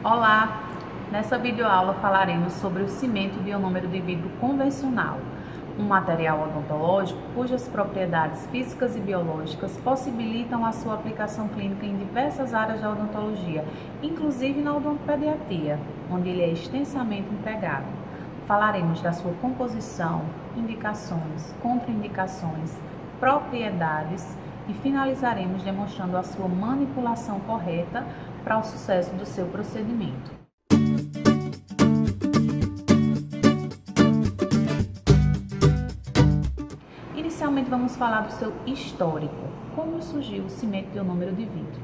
Olá! Nessa videoaula falaremos sobre o cimento de ionômero de vidro convencional, um material odontológico cujas propriedades físicas e biológicas possibilitam a sua aplicação clínica em diversas áreas da odontologia, inclusive na odontopediatria, onde ele é extensamente empregado. Falaremos da sua composição, indicações, contraindicações, propriedades e finalizaremos demonstrando a sua manipulação correta para o sucesso do seu procedimento. Inicialmente vamos falar do seu histórico. Como surgiu o cimento de ionômero de vidro?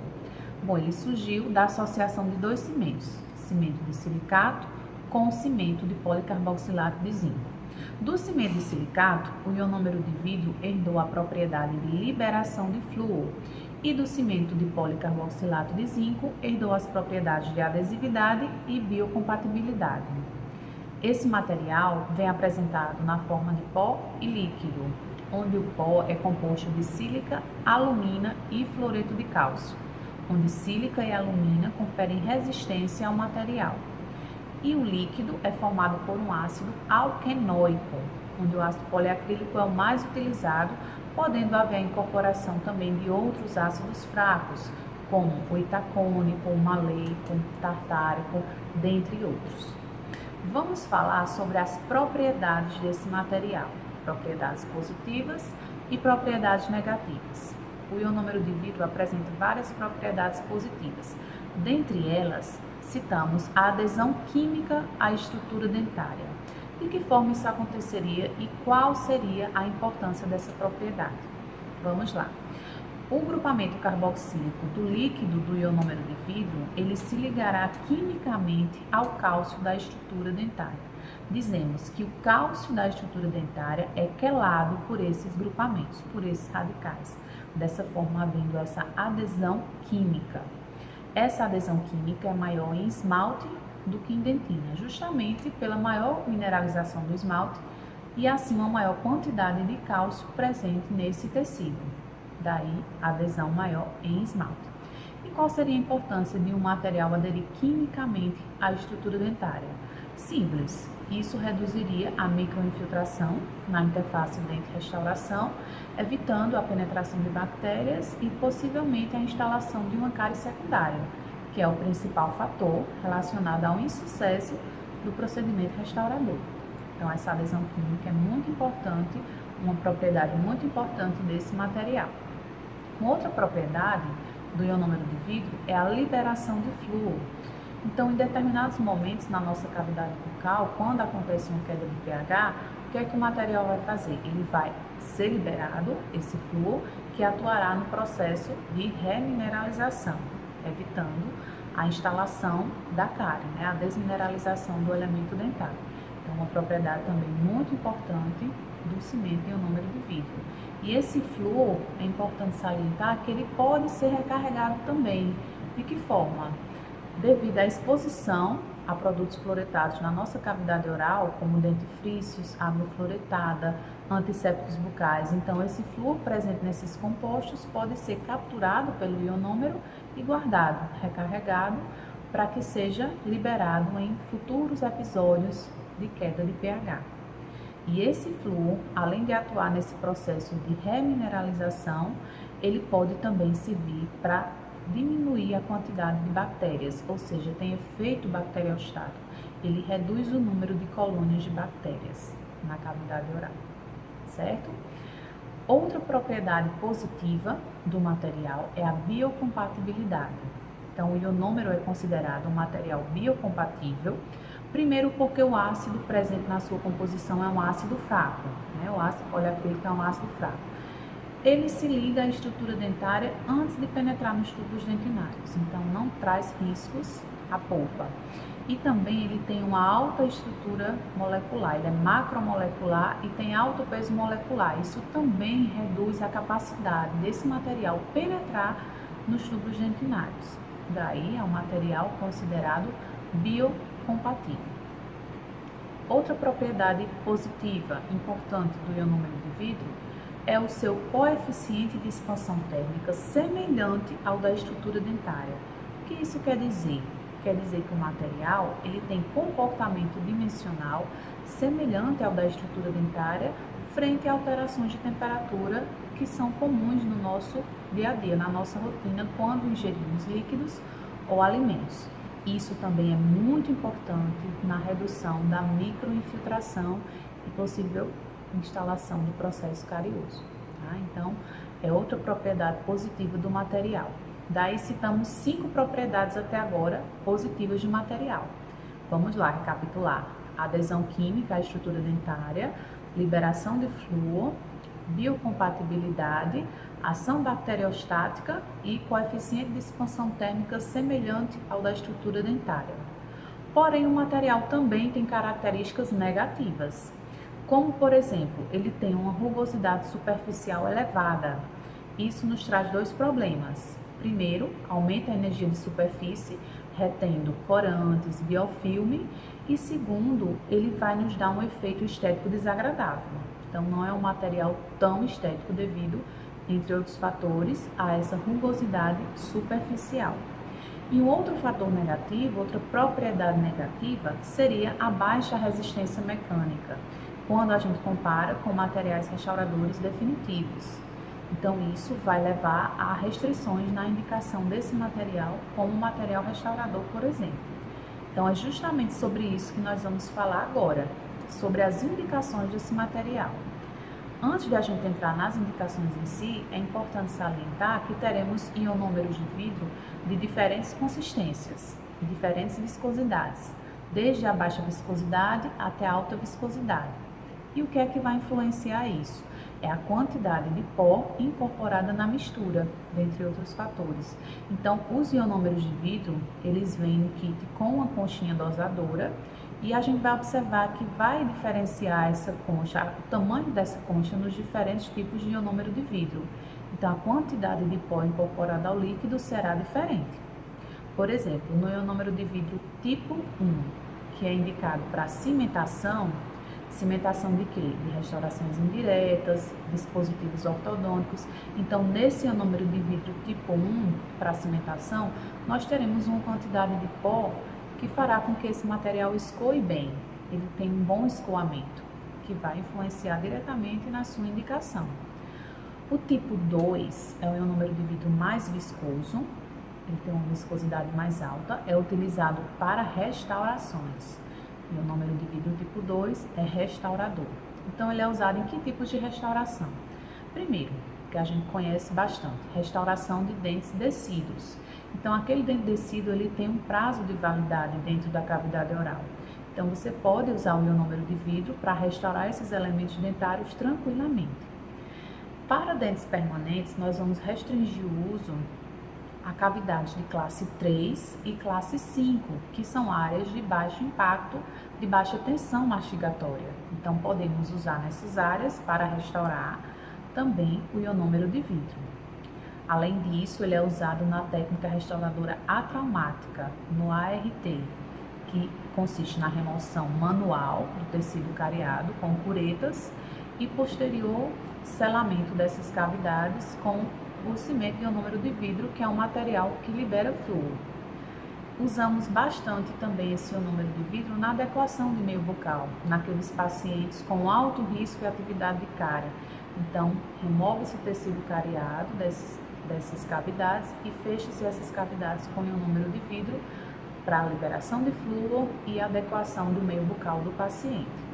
Bom, ele surgiu da associação de dois cimentos, cimento de silicato com cimento de policarboxilato de zinco. Do cimento de silicato, o ionômero de vidro herdou a propriedade de liberação de flúor e do cimento de policarboxilato de zinco herdou as propriedades de adesividade e biocompatibilidade. Esse material vem apresentado na forma de pó e líquido, onde o pó é composto de sílica, alumina e fluoreto de cálcio, onde sílica e alumina conferem resistência ao material. E o líquido é formado por um ácido alquenóico, onde o ácido poliacrílico é o mais utilizado, podendo haver a incorporação também de outros ácidos fracos, como o itacônico, o maleico, o tartárico, dentre outros. Vamos falar sobre as propriedades desse material, propriedades positivas e propriedades negativas. O ionômero de vidro apresenta várias propriedades positivas. Dentre elas, citamos a adesão química à estrutura dentária. De que forma isso aconteceria e qual seria a importância dessa propriedade? Vamos lá. O grupamento carboxílico do líquido do ionômero de vidro, ele se ligará quimicamente ao cálcio da estrutura dentária. Dizemos que o cálcio da estrutura dentária é quelado por esses grupamentos, por esses radicais. Dessa forma, havendo essa adesão química. Essa adesão química é maior em esmalte do que em dentina, justamente pela maior mineralização do esmalte e assim uma maior quantidade de cálcio presente nesse tecido. Daí a adesão maior em esmalte. E qual seria a importância de um material aderir quimicamente à estrutura dentária? Simples, isso reduziria a microinfiltração na interface dente-restauração, evitando a penetração de bactérias e possivelmente a instalação de uma cárie secundária, que é o principal fator relacionado ao insucesso do procedimento restaurador. Então, essa adesão química é muito importante, uma propriedade muito importante desse material. Uma outra propriedade do ionômero de vidro é a liberação de flúor. Então, em determinados momentos na nossa cavidade bucal, quando acontece uma queda de pH, o que é que o material vai fazer? Ele vai ser liberado, esse flúor, que atuará no processo de remineralização, evitando a instalação da cárie, a desmineralização do elemento dentário. Então, uma propriedade também muito importante do cimento ionômero de vidro. E esse flúor, é importante salientar que ele pode ser recarregado também. De que forma? Devido à exposição a produtos fluoretados na nossa cavidade oral, como dentifrícios, água fluoretada, antissépticos bucais. Então, esse flúor presente nesses compostos pode ser capturado pelo ionômero e guardado, recarregado, para que seja liberado em futuros episódios de queda de pH. E esse flúor, além de atuar nesse processo de remineralização, ele pode também servir para diminuir a quantidade de bactérias, ou seja, tem efeito bacteriostático. Ele reduz o número de colônias de bactérias na cavidade oral, certo? Outra propriedade positiva do material é a biocompatibilidade. Então, o ionômero é considerado um material biocompatível, primeiro porque o ácido presente na sua composição é um ácido fraco, o ácido poliacrílico é um ácido fraco. Ele se liga à estrutura dentária antes de penetrar nos tubos dentinários, então não traz riscos à polpa. E também ele tem uma alta estrutura molecular, ele é macromolecular e tem alto peso molecular. Isso também reduz a capacidade desse material penetrar nos tubos dentinários. Daí é um material considerado biocompatível. Outra propriedade positiva importante do ionômero de vidro é o seu coeficiente de expansão térmica semelhante ao da estrutura dentária. O que isso quer dizer? quer dizer que o material ele tem comportamento dimensional semelhante ao da estrutura dentária frente a alterações de temperatura que são comuns no nosso dia a dia, na nossa rotina, quando ingerimos líquidos ou alimentos. Isso também é muito importante na redução da microinfiltração e possível instalação do processo carioso. Tá? Então, é outra propriedade positiva do material. Daí citamos 5 propriedades até agora positivas do material. Vamos lá recapitular: adesão química à estrutura dentária, liberação de flúor, biocompatibilidade, ação bacteriostática e coeficiente de expansão térmica semelhante ao da estrutura dentária. Porém, o material também tem características negativas, como, por exemplo, ele tem uma rugosidade superficial elevada. Isso nos traz 2 problemas. Primeiro, aumenta a energia de superfície, retendo corantes, biofilme, e segundo, ele vai nos dar um efeito estético desagradável. Então, não é um material tão estético devido, entre outros fatores, a essa rugosidade superficial. E um outro fator negativo, outra propriedade negativa, seria a baixa resistência mecânica, quando a gente compara com materiais restauradores definitivos. Então, isso vai levar a restrições na indicação desse material como material restaurador, por exemplo. Então, é justamente sobre isso que nós vamos falar agora, sobre as indicações desse material. Antes de a gente entrar nas indicações em si, é importante salientar que teremos ionômeros de vidro de diferentes consistências e diferentes viscosidades, desde a baixa viscosidade até a alta viscosidade. E o que é que vai influenciar isso? É a quantidade de pó incorporada na mistura, dentre outros fatores. Então, os ionômeros de vidro, eles vêm no kit com uma conchinha dosadora, e a gente vai observar que vai diferenciar essa concha, o tamanho dessa concha nos diferentes tipos de ionômero de vidro. Então, a quantidade de pó incorporada ao líquido será diferente. Por exemplo, no ionômero de vidro tipo 1, que é indicado para cimentação de quê? De restaurações indiretas, dispositivos ortodônticos. Então, nesse ionômero de vidro tipo 1, para cimentação, nós teremos uma quantidade de pó que fará com que esse material escoe bem. Ele tem um bom escoamento, que vai influenciar diretamente na sua indicação. O tipo 2 é o ionômero de vidro mais viscoso, ele tem uma viscosidade mais alta, é utilizado para restaurações. E o ionômero de vidro tipo 2 é restaurador. Então, ele é usado em que tipos de restauração? Primeiro, que a gente conhece bastante, restauração de dentes descidos. Então, aquele dente descido, ele tem um prazo de validade dentro da cavidade oral. Então, você pode usar o ionômero de vidro para restaurar esses elementos dentários tranquilamente. Para dentes permanentes, nós vamos restringir o uso a cavidades de classe 3 e classe 5, que são áreas de baixo impacto, de baixa tensão mastigatória. Então, podemos usar nessas áreas para restaurar também o ionômero de vidro. Além disso, ele é usado na técnica restauradora atraumática, no ART, que consiste na remoção manual do tecido cariado com curetas e posterior selamento dessas cavidades com o cimento de ionômero de vidro, que é um material que libera flúor. Usamos bastante também esse ionômero de vidro na adequação de meio bucal, naqueles pacientes com alto risco e atividade de cárie. Então, remove-se o tecido cariado dessas cavidades e fecha-se essas cavidades com ionômero de vidro para a liberação de flúor e adequação do meio bucal do paciente.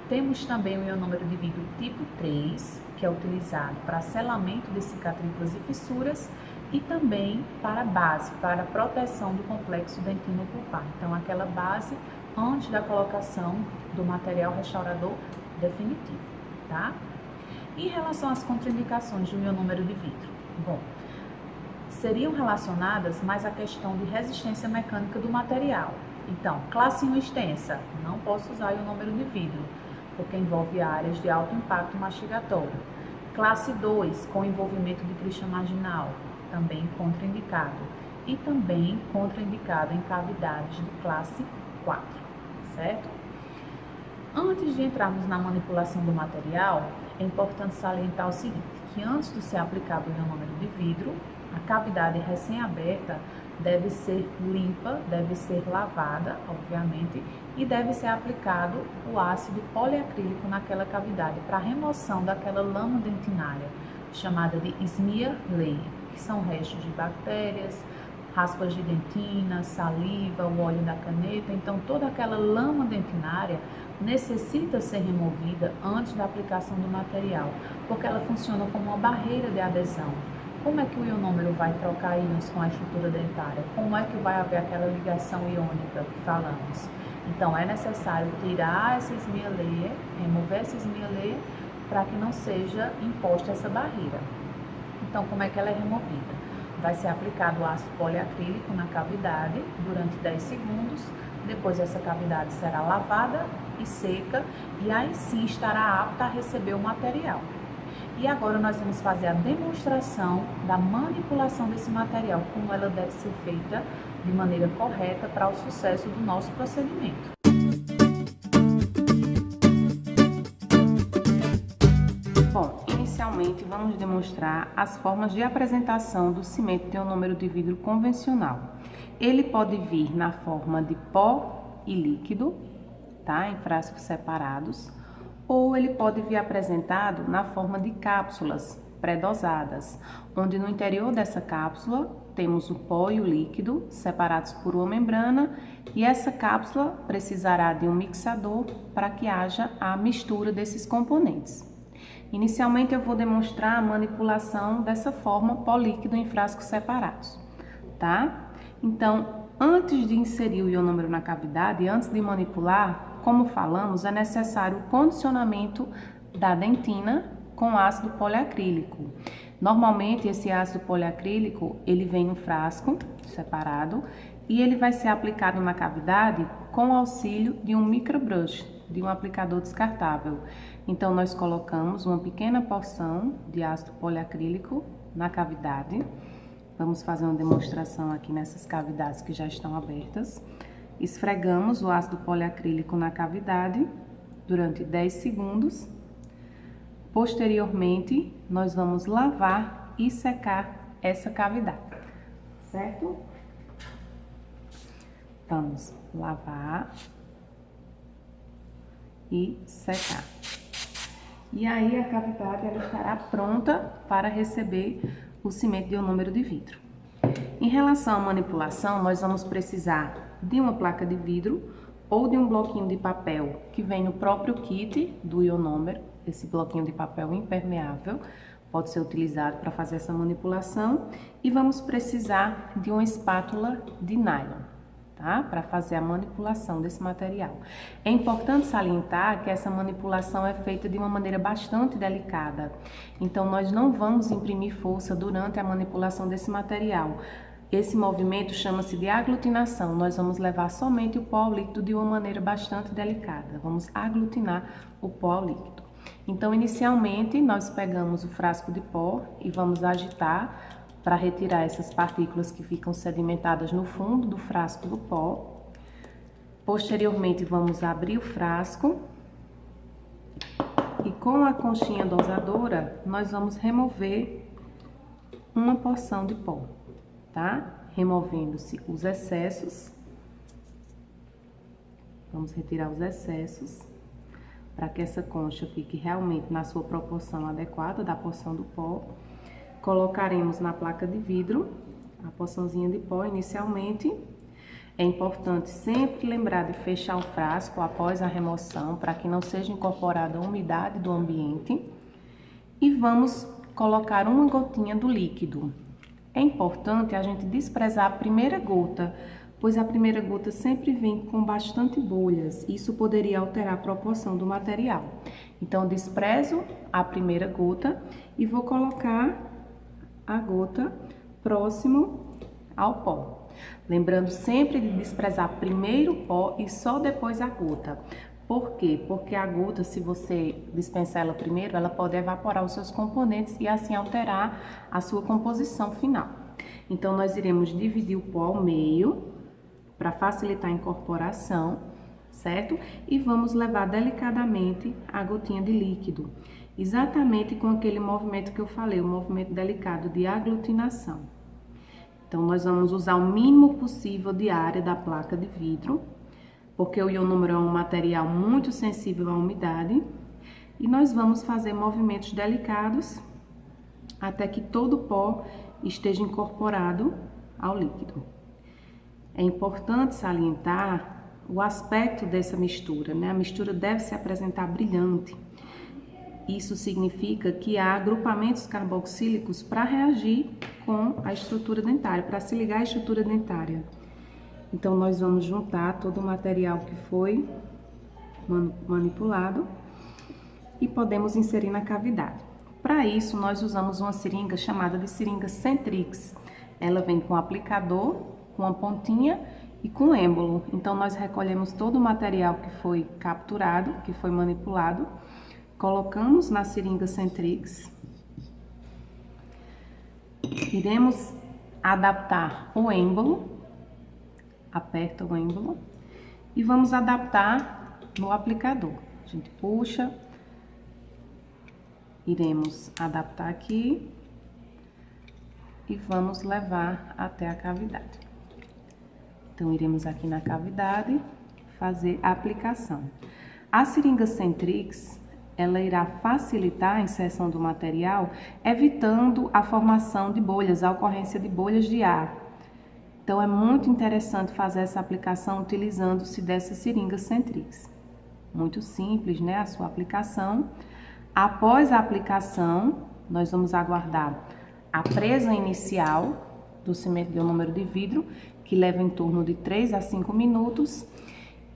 Temos também o ionômero de vidro tipo 3, que é utilizado para selamento de cicatrículas e fissuras e também para base, para proteção do complexo dentino pulpar. Então, aquela base antes da colocação do material restaurador definitivo, tá? Em relação às contraindicações do ionômero de vidro, bom, seriam relacionadas mais à questão de resistência mecânica do material. Então, classe 1 extensa, não posso usar o ionômero de vidro, porque envolve áreas de alto impacto mastigatório. Classe 2, com envolvimento de crista marginal, também contraindicado. E também contraindicado em cavidades de classe 4, certo? Antes de entrarmos na manipulação do material, é importante salientar o seguinte, que antes de ser aplicado o ionômero de vidro, a cavidade recém-aberta deve ser limpa, deve ser lavada, obviamente, e deve ser aplicado o ácido poliacrílico naquela cavidade para remoção daquela lama dentinária, chamada de smear layer, que são restos de bactérias, raspas de dentina, saliva, o óleo da caneta. Então, toda aquela lama dentinária necessita ser removida antes da aplicação do material, porque ela funciona como uma barreira de adesão. Como é que o ionômero vai trocar íons com a estrutura dentária? Como é que vai haver aquela ligação iônica que falamos? Então, é necessário tirar essa smear layer, remover essa smear layer, para que não seja imposta essa barreira. Então, como é que ela é removida? Vai ser aplicado o ácido poliacrílico na cavidade durante 10 segundos, depois essa cavidade será lavada e seca, e aí sim estará apta a receber o material. E agora nós vamos fazer a demonstração da manipulação desse material, como ela deve ser feita de maneira correta para o sucesso do nosso procedimento. Bom, inicialmente vamos demonstrar as formas de apresentação do cimento de ionômero de vidro convencional. Ele pode vir na forma de pó e líquido, tá? Em frascos separados, ou ele pode vir apresentado na forma de cápsulas pré-dosadas, onde no interior dessa cápsula temos o pó e o líquido separados por uma membrana, e essa cápsula precisará de um mixador para que haja a mistura desses componentes. Inicialmente eu vou demonstrar a manipulação dessa forma pó líquido em frascos separados, tá? Então, antes de inserir o ionômero na cavidade, antes de manipular, como falamos, é necessário o condicionamento da dentina com ácido poliacrílico. Normalmente esse ácido poliacrílico, ele vem no frasco separado e ele vai ser aplicado na cavidade com o auxílio de um microbrush, de um aplicador descartável. Então nós colocamos uma pequena porção de ácido poliacrílico na cavidade. Vamos fazer uma demonstração aqui nessas cavidades que já estão abertas. Esfregamos o ácido poliacrílico na cavidade durante 10 segundos. Posteriormente, nós vamos lavar e secar essa cavidade, certo? Vamos lavar e secar. E aí a cavidade ela estará pronta para receber o cimento de ionômero de vidro. Em relação à manipulação, nós vamos precisar de uma placa de vidro ou de um bloquinho de papel que vem no próprio kit do ionômero. Esse bloquinho de papel impermeável pode ser utilizado para fazer essa manipulação, e vamos precisar de uma espátula de nylon, tá? Para fazer a manipulação desse material. É importante salientar que essa manipulação é feita de uma maneira bastante delicada, então nós não vamos imprimir força durante a manipulação desse material. Esse movimento chama-se de aglutinação. Nós vamos levar somente o pó ao líquido de uma maneira bastante delicada. Vamos aglutinar o pó ao líquido. Então, inicialmente, nós pegamos o frasco de pó e vamos agitar para retirar essas partículas que ficam sedimentadas no fundo do frasco do pó. Posteriormente, vamos abrir o frasco e com a conchinha dosadora, nós vamos remover uma porção de pó. Tá? Removendo-se os excessos. Vamos retirar os excessos para que essa concha fique realmente na sua proporção adequada da porção do pó. Colocaremos na placa de vidro a porçãozinha de pó inicialmente. É importante sempre lembrar de fechar o frasco após a remoção para que não seja incorporada a umidade do ambiente. E vamos colocar uma gotinha do líquido. É importante a gente desprezar a primeira gota, pois a primeira gota sempre vem com bastante bolhas. Isso poderia alterar a proporção do material. Então, desprezo a primeira gota e vou colocar a gota próximo ao pó. Lembrando sempre de desprezar primeiro o pó e só depois a gota. Por quê? Porque a gota, se você dispensar ela primeiro, ela pode evaporar os seus componentes e assim alterar a sua composição final. Então, nós iremos dividir o pó ao meio para facilitar a incorporação, certo? E vamos levar delicadamente a gotinha de líquido, exatamente com aquele movimento que eu falei, o movimento delicado de aglutinação. Então, nós vamos usar o mínimo possível de área da placa de vidro, porque o ionômero é um material muito sensível à umidade, e nós vamos fazer movimentos delicados até que todo o pó esteja incorporado ao líquido. É importante salientar o aspecto dessa mistura, né? A mistura deve se apresentar brilhante. Isso significa que há agrupamentos carboxílicos para reagir com a estrutura dentária, para se ligar à estrutura dentária. Então, nós vamos juntar todo o material que foi manipulado e podemos inserir na cavidade. Para isso, nós usamos uma seringa chamada de seringa Centrix. Ela vem com aplicador, com a pontinha e com êmbolo. Então, nós recolhemos todo o material que foi capturado, que foi manipulado, colocamos na seringa Centrix. Iremos adaptar o êmbolo, aperta o êmbolo e vamos adaptar no aplicador. A gente puxa, iremos adaptar aqui e vamos levar até a cavidade. Então, iremos aqui na cavidade fazer a aplicação. A seringa Centrix, ela irá facilitar a inserção do material, evitando a formação de bolhas, a ocorrência de bolhas de ar. Então, é muito interessante fazer essa aplicação utilizando-se dessa seringa Centrix. Muito simples, né, a sua aplicação. Após a aplicação, nós vamos aguardar a presa inicial do cimento de ionômero de vidro, que leva em torno de 3 a 5 minutos,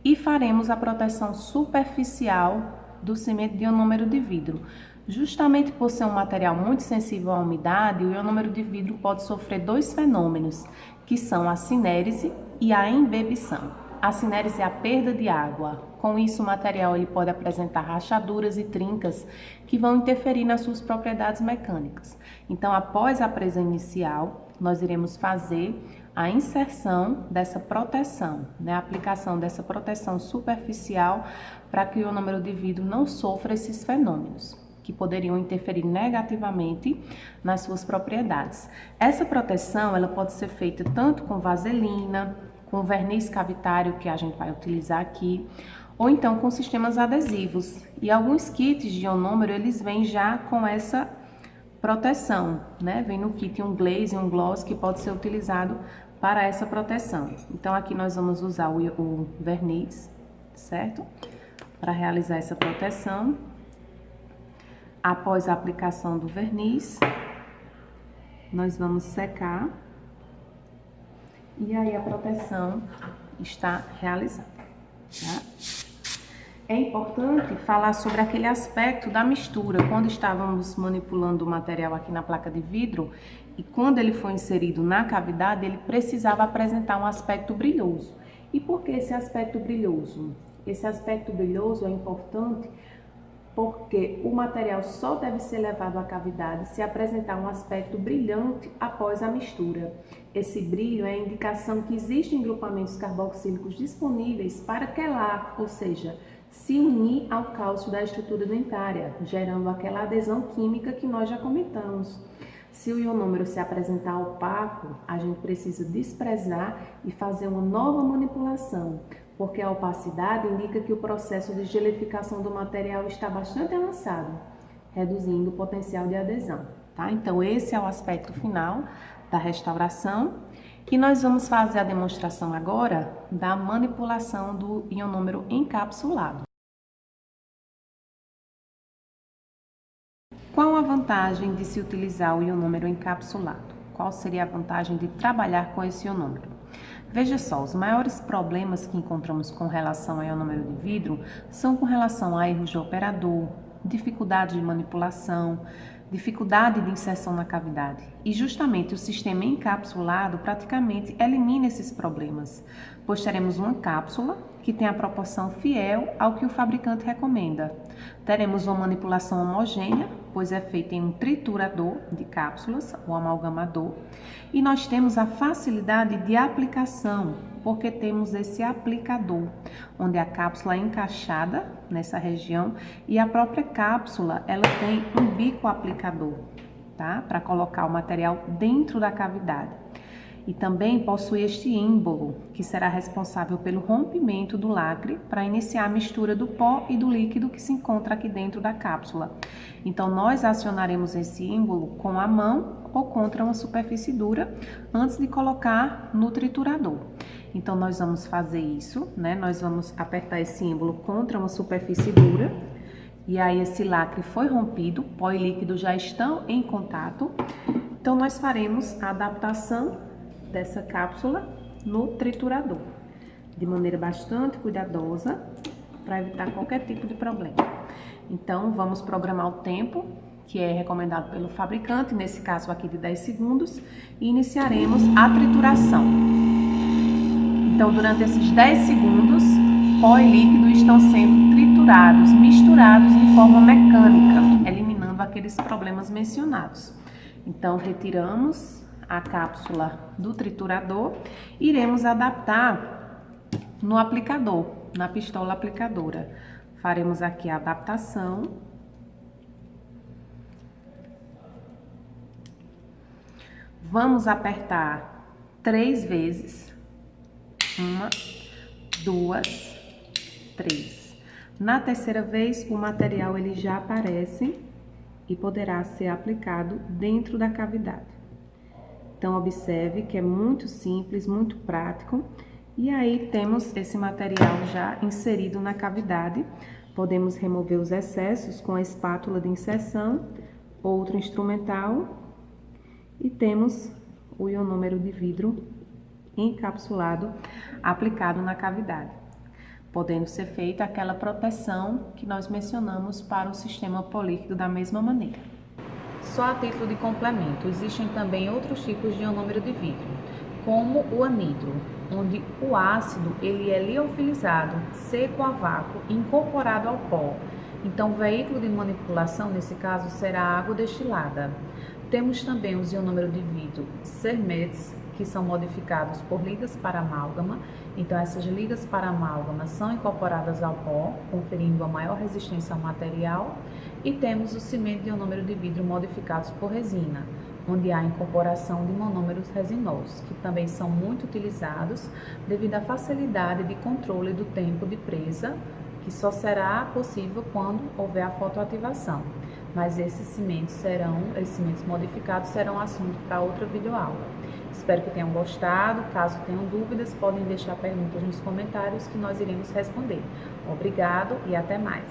e faremos a proteção superficial do cimento de ionômero de vidro. Justamente por ser um material muito sensível à umidade, o ionômero de vidro pode sofrer dois fenômenos, que são a cinérese e a embebição. A cinérese é a perda de água. Com isso, o material ele pode apresentar rachaduras e trincas que vão interferir nas suas propriedades mecânicas. Então, após a presa inicial, nós iremos fazer a inserção dessa proteção, né? A aplicação dessa proteção superficial para que o ionômero de vidro não sofra esses fenômenos que poderiam interferir negativamente nas suas propriedades. Essa proteção ela pode ser feita tanto com vaselina, com verniz cavitário que a gente vai utilizar aqui, ou então com sistemas adesivos. E alguns kits de ionômero, eles vêm já com essa proteção, né? Vem no kit um glaze e um gloss que pode ser utilizado para essa proteção. Então, aqui nós vamos usar o verniz, certo? Para realizar essa proteção. Após a aplicação do verniz, nós vamos secar. E aí a proteção está realizada, tá? É importante falar sobre aquele aspecto da mistura. Quando estávamos manipulando o material aqui na placa de vidro e quando ele foi inserido na cavidade, ele precisava apresentar um aspecto brilhoso. E por que esse aspecto brilhoso? Esse aspecto brilhoso é importante porque o material só deve ser levado à cavidade se apresentar um aspecto brilhante após a mistura. Esse brilho é a indicação que existem grupamentos carboxílicos disponíveis para quelar, ou seja, se unir ao cálcio da estrutura dentária, gerando aquela adesão química que nós já comentamos. Se o ionômero se apresentar opaco, a gente precisa desprezar e fazer uma nova manipulação, porque a opacidade indica que o processo de gelificação do material está bastante avançado, reduzindo o potencial de adesão, tá? Então, esse é o aspecto final da restauração e nós vamos fazer a demonstração agora da manipulação do ionômero encapsulado. Qual a vantagem de se utilizar o ionômero encapsulado? Qual seria a vantagem de trabalhar com esse ionômero? Veja só, os maiores problemas que encontramos com relação ao ionômero de vidro são com relação a erros de operador, dificuldade de manipulação, dificuldade de inserção na cavidade. E justamente o sistema encapsulado praticamente elimina esses problemas, pois teremos uma cápsula que tem a proporção fiel ao que o fabricante recomenda. Teremos uma manipulação homogênea, pois é feita em um triturador de cápsulas, o amalgamador, e nós temos a facilidade de aplicação, porque temos esse aplicador, onde a cápsula é encaixada nessa região e a própria cápsula ela tem um bico aplicador, tá? Para colocar o material dentro da cavidade. e também possui este ímbolo, que será responsável pelo rompimento do lacre para iniciar a mistura do pó e do líquido que se encontra aqui dentro da cápsula. Então, nós acionaremos esse ímbolo com a mão ou contra uma superfície dura antes de colocar no triturador. Então, nós vamos fazer isso, né? Nós vamos apertar esse ímbolo contra uma superfície dura. E aí esse lacre foi rompido, pó e líquido já estão em contato. Então nós faremos a adaptação dessa cápsula no triturador, de maneira bastante cuidadosa, para evitar qualquer tipo de problema. Então vamos programar o tempo, que é recomendado pelo fabricante, nesse caso aqui de 10 segundos, e iniciaremos a trituração. Então durante esses 10 segundos, pó e líquido estão sendo triturados, misturados de forma mecânica, eliminando aqueles problemas mencionados. Então, retiramos a cápsula do triturador e iremos adaptar no aplicador, na pistola aplicadora. Faremos aqui a adaptação. Vamos apertar 3 vezes. 1, 2, 3. Na terceira vez, o material ele já aparece e poderá ser aplicado dentro da cavidade. Então, observe que é muito simples, muito prático. E aí, temos esse material já inserido na cavidade. Podemos remover os excessos com a espátula de inserção, outro instrumental. E temos o ionômero de vidro encapsulado, aplicado na cavidade, podendo ser feita aquela proteção que nós mencionamos para o sistema políquido da mesma maneira. Só a título de complemento, existem também outros tipos de ionômero de vidro, como o anidro, onde o ácido ele é liofilizado, seco a vácuo, incorporado ao pó. Então, o veículo de manipulação, nesse caso, será a água destilada. Temos também os ionômeros de vidro Sermets, que são modificados por ligas para amálgama. Então, essas ligas para amálgama são incorporadas ao pó, conferindo a maior resistência ao material. E temos o cimento de ionômero de vidro modificados por resina, onde há incorporação de monômeros resinosos, que também são muito utilizados devido à facilidade de controle do tempo de presa, que só será possível quando houver a fotoativação. Mas esses cimentos modificados serão assunto para outra videoaula. Espero que tenham gostado. Caso tenham dúvidas, podem deixar perguntas nos comentários que nós iremos responder. Obrigado e até mais!